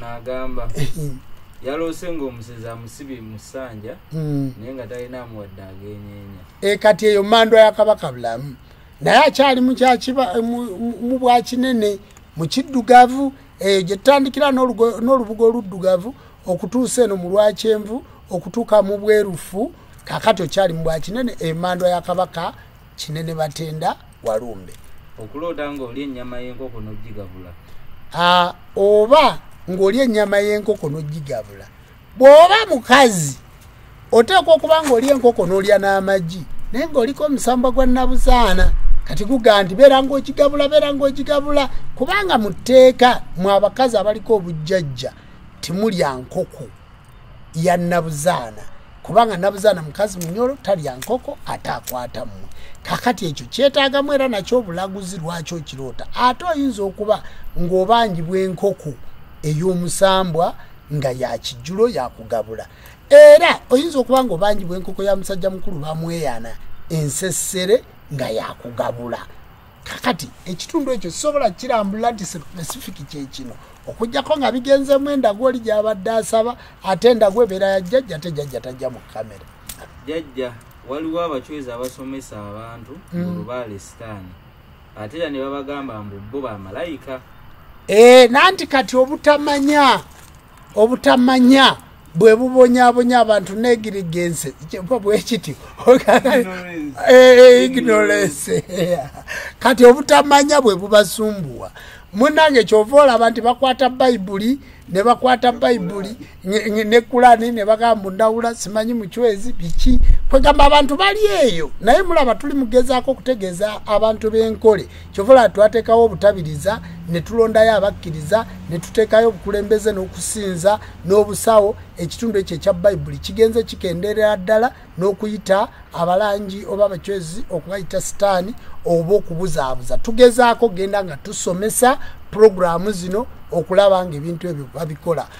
n'agamba yalose ng'omusezi amusibye mu ssanja naye nga talina amuwadde ageenyeenya. Kati eyo mandwa ya Kabaka bulamu naye akyali mu Bwakinene mu kiddugavu gye tutandikira n'olubugo oluddugavu okutuusa eno mu Lwakyenvu okutuuka mu Bwerufu kakati okyali mu Bwakinene mandwa ya Kabaka Kinene Batenda Walumbe. Okuloota ng'olya ennyama y'enkoko n'ogigabula. Oba ng'olya ennyama y'enkoko n'ogigabula. Bw'oba mukazi oteekwa okuba ng'olya enkoko n'olya n'amagi naye ng'oliko omusamba gwa Nnabuzaana kati guga nti beera ng'ogigabula kubanga mu tteeka mwe abakazi abaliko obujjajja timulya nkoko ya Nnabuzaana kubanga Nnabuzaana mukazi munyolo talya nkoko ate akwata mmwe. Kakati ekyo kyetaagamu era nakyo obulaguzi lwaki okiroota ate oyinza okuba ng'obanjibwa enkoko ey'omusambwa nga ya kijjulo yakugabula era oyinza okuba ng'obanjibwa enkoko ya musajja mukulu bamweyana ensesere nga yakugabula. Kakati ekitundu ekyo sobola kirambula nti specific kyekino okujjako nga bigenzeemu endagu oli gy'abadde asaba ate endagu ebeera ya Jjajja ate Jjajja tajja mu kamera. Jjajja waliwo abachwezi abasomesa abantu mu Lubaale Sitaani ate era ne babagamba mbu bo bamalayika. Nanti kati obutamanya bwe bubonyabonya abantu negirigense bwekiti ignorance kati obutamanya bwe bubasumbuwa munange kyovoola abantu bakwata Bayibuli ne Kurani ne bagamba ndawula simanyi muchwezi biki kwegamba abantu bali eyo naye mulaba tuli mugezaako okutegeeza abantu b'enkole kyovoola twateekawo obutabiriza ne tulondayo abakkiriza ne tuteekayo obukulembeze n'okusinza n'obusawo ekitundu ekyo ekya Bayibuli kigenze kikenderera ddala n'okuyita abalangi oba abachwezi okubayita Sitaani oba okubuzaabuza tugezaako genda nga tusomesa programu zino okulaba nga ebintu ebyo babikola